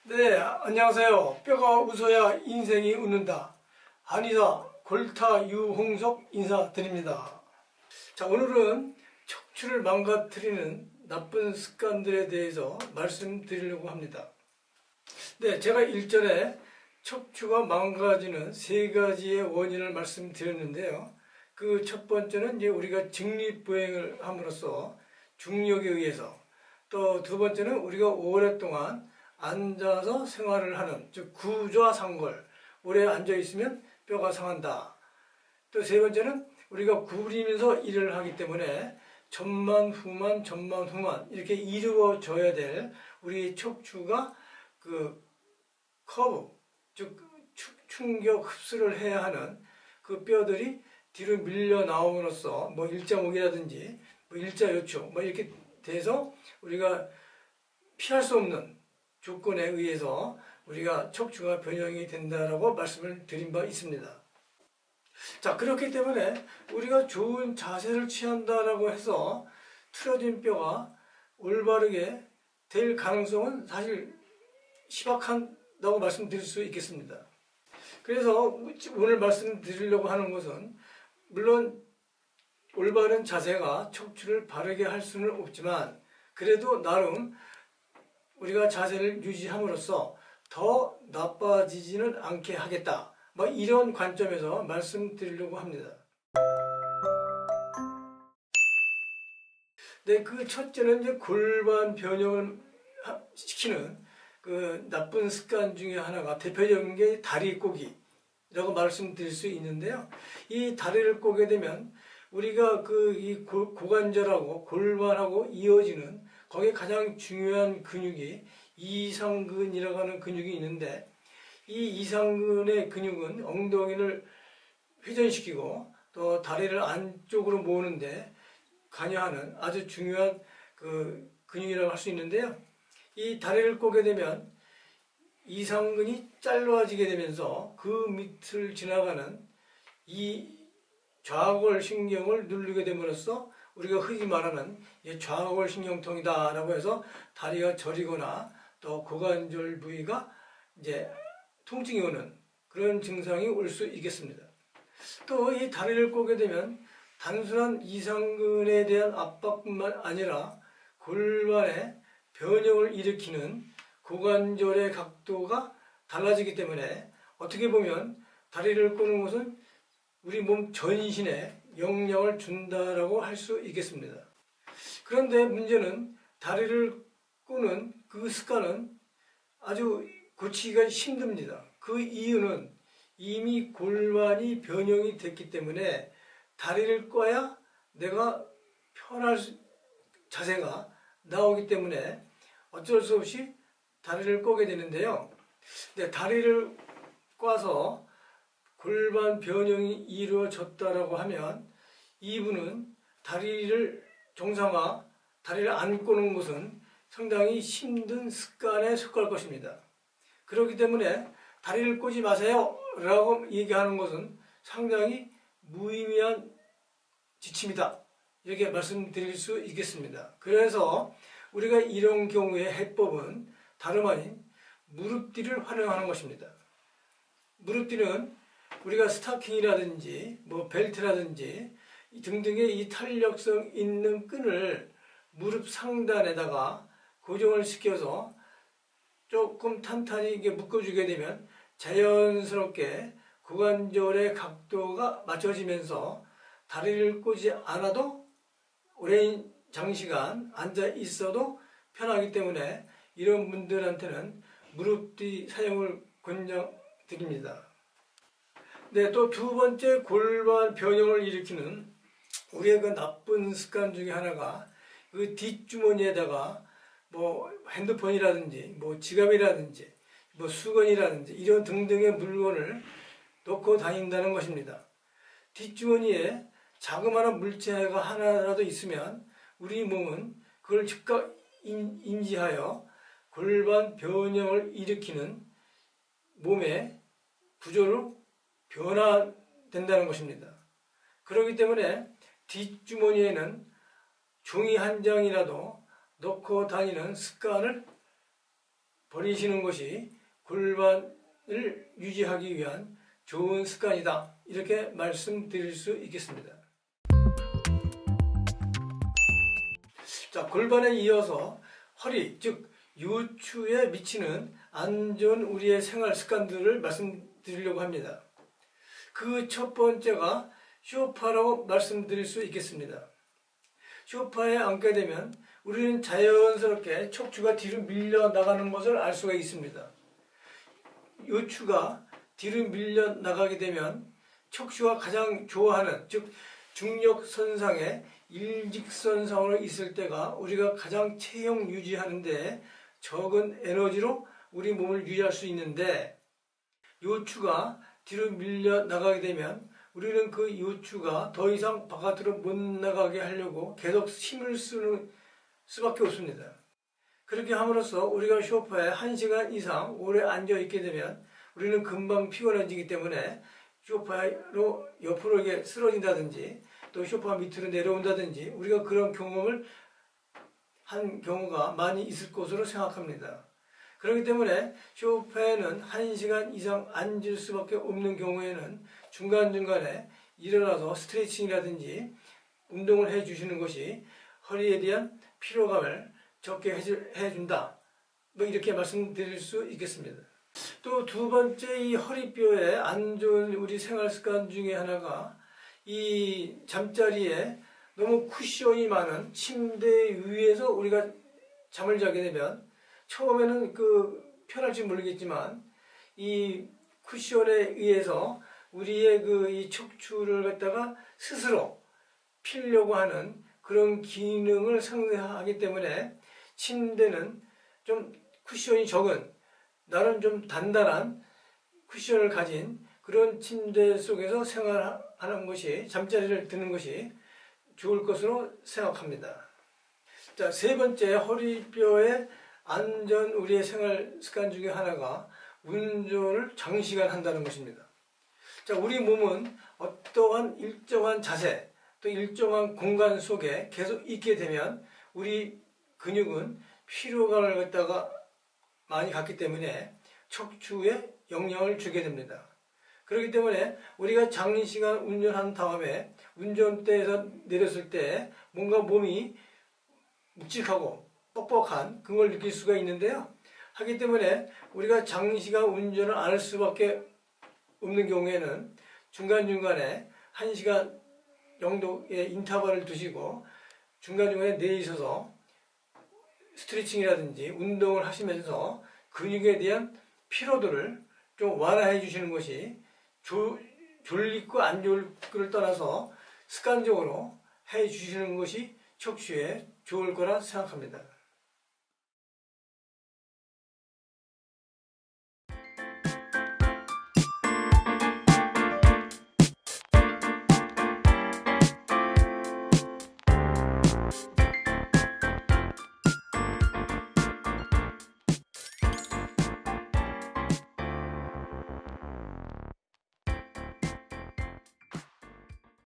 네, 안녕하세요. 뼈가 웃어야 인생이 웃는다. 한의사 골타 유홍석 인사드립니다. 자, 오늘은 척추를 망가뜨리는 나쁜 습관들에 대해서 말씀드리려고 합니다. 네, 제가 일전에 척추가 망가지는 세 가지의 원인을 말씀드렸는데요. 그 첫 번째는 이제 우리가 직립보행을 함으로써 중력에 의해서, 또 두 번째는 우리가 오랫동안 앉아서 생활을 하는, 즉 구좌상골, 오래 앉아 있으면 뼈가 상한다. 또 세 번째는 우리가 구부리면서 일을 하기 때문에 전만 후만 이렇게 이루어져야 될 우리 척추가 그 커브, 즉 충격 흡수를 해야 하는 그 뼈들이 뒤로 밀려 나옴으로써 뭐 일자목이라든지 뭐 일자요충 뭐 이렇게 돼서 우리가 피할 수 없는 조건에 의해서 우리가 척추가 변형이 된다라고 말씀을 드린 바 있습니다. 자, 그렇기 때문에 우리가 좋은 자세를 취한다라고 해서 틀어진 뼈가 올바르게 될 가능성은 사실 희박하다고 말씀드릴 수 있겠습니다. 그래서 오늘 말씀드리려고 하는 것은, 물론 올바른 자세가 척추를 바르게 할 수는 없지만 그래도 나름 우리가 자세를 유지함으로써 더 나빠지지는 않게 하겠다, 뭐 이런 관점에서 말씀드리려고 합니다. 네, 그 첫째는 이제 골반 변형을 시키는 그 나쁜 습관 중에 하나가, 대표적인 게 다리 꼬기라고 말씀드릴 수 있는데요. 이 다리를 꼬게 되면 우리가 이 고관절하고 골반하고 이어지는 거기에 가장 중요한 근육이 이상근이라고 하는 근육이 있는데, 이 이상근의 근육은 엉덩이를 회전시키고 또 다리를 안쪽으로 모으는데 관여하는 아주 중요한 그 근육이라고 할 수 있는데요. 이 다리를 꼬게 되면 이상근이 짧아지게 되면서 그 밑을 지나가는 이 좌골 신경을 누르게 됨으로써 우리가 흔히 말하는 좌골 신경통이다 라고 해서 다리가 저리거나 또 고관절 부위가 이제 통증이 오는 그런 증상이 올 수 있겠습니다. 또 이 다리를 꼬게 되면 단순한 이상근에 대한 압박뿐만 아니라 골반의 변형을 일으키는 고관절의 각도가 달라지기 때문에 어떻게 보면 다리를 꼬는 것은 우리 몸 전신에 영향을 준다라고 할 수 있겠습니다. 그런데 문제는 다리를 꼬는 그 습관은 아주 고치기가 힘듭니다. 그 이유는 이미 골반이 변형이 됐기 때문에 다리를 꼬아야 내가 편할 자세가 나오기 때문에 어쩔 수 없이 다리를 꼬게 되는데요. 근데 다리를 꼬아서 골반 변형이 이루어졌다라고 하면 이분은 다리를 안 꼬는 것은 상당히 힘든 습관에 속할 것입니다. 그렇기 때문에 다리를 꼬지 마세요 라고 얘기하는 것은 상당히 무의미한 지침이다, 이렇게 말씀드릴 수 있겠습니다. 그래서 우리가 이런 경우에 해법은 다름 아닌 무릎뒤를 활용하는 것입니다. 무릎뒤는 우리가 스타킹이라든지 뭐 벨트라든지 등등의 이 탄력성 있는 끈을 무릎 상단에다가 고정을 시켜서 조금 탄탄히 이게 묶어주게 되면 자연스럽게 고관절의 각도가 맞춰지면서 다리를 꼬지 않아도 오랜 장시간 앉아 있어도 편하기 때문에 이런 분들한테는 무릎뒤 사용을 권장드립니다. 네, 또 두 번째 골반 변형을 일으키는 우리의 그 나쁜 습관 중에 하나가 그 뒷주머니에다가 뭐 핸드폰이라든지 뭐 지갑이라든지 뭐 수건이라든지 이런 등등의 물건을 놓고 다닌다는 것입니다. 뒷주머니에 자그마한 물체가 하나라도 있으면 우리 몸은 그걸 즉각 인지하여 골반 변형을 일으키는 몸의 구조로 변화된다는 것입니다. 그렇기 때문에 뒷주머니에는 종이 한 장이라도 넣고 다니는 습관을 버리시는 것이 골반을 유지하기 위한 좋은 습관이다. 이렇게 말씀드릴 수 있겠습니다. 자, 골반에 이어서 허리, 즉 요추에 미치는 안 좋은 우리의 생활 습관들을 말씀드리려고 합니다. 그 첫 번째가 소파라고 말씀드릴 수 있겠습니다. 소파에 앉게 되면 우리는 자연스럽게 척추가 뒤로 밀려 나가는 것을 알 수가 있습니다. 요추가 뒤로 밀려 나가게 되면 척추가 가장 좋아하는, 즉 중력선상에 일직선상으로 있을 때가 우리가 가장 체형 유지하는데 적은 에너지로 우리 몸을 유지할 수 있는데, 요추가 뒤로 밀려 나가게 되면 우리는 그 요추가 더 이상 바깥으로 못 나가게 하려고 계속 힘을 쓰는 수밖에 없습니다. 그렇게 함으로써 우리가 소파에 1시간 이상 오래 앉아 있게 되면 우리는 금방 피곤해지기 때문에 소파로 옆으로 이렇게 쓰러진다든지 또 소파 밑으로 내려온다든지 우리가 그런 경험을 한 경우가 많이 있을 것으로 생각합니다. 그렇기 때문에 소파에는 1시간 이상 앉을 수밖에 없는 경우에는 중간중간에 일어나서 스트레칭이라든지 운동을 해주시는 것이 허리에 대한 피로감을 적게 해준다. 뭐 이렇게 말씀드릴 수 있겠습니다. 또 두 번째, 이 허리뼈에 안 좋은 우리 생활 습관 중에 하나가 이 잠자리에 너무 쿠션이 많은 침대 위에서 우리가 잠을 자게 되면 처음에는 편할지 모르겠지만 이 쿠션에 의해서 우리의 이 척추를 갖다가 스스로 피려고 하는 그런 기능을 상쇄하기 때문에 침대는 좀 쿠션이 적은, 나름 좀 단단한 쿠션을 가진 그런 침대 속에서 생활하는 것이, 잠자리를 드는 것이 좋을 것으로 생각합니다. 자, 세 번째, 허리뼈의 안전 우리의 생활 습관 중에 하나가 운전을 장시간 한다는 것입니다. 자, 우리 몸은 어떠한 일정한 자세 또 일정한 공간 속에 계속 있게 되면 우리 근육은 피로감을 갖다가 많이 갖기 때문에 척추에 영향을 주게 됩니다. 그렇기 때문에 우리가 장시간 운전한 다음에 운전대에서 내렸을 때 뭔가 몸이 묵직하고 뻑뻑한 그걸 느낄 수가 있는데요. 하기 때문에 우리가 장시간 운전을 안 할 수밖에 없는 경우에는 중간중간에 1시간 정도의 인터벌을 두시고 중간중간에 내리셔서 스트레칭이라든지 운동을 하시면서 근육에 대한 피로도를 좀 완화해 주시는 것이 졸리고 안 졸리고를 떠나서 습관적으로 해 주시는 것이 척추에 좋을 거라 생각합니다.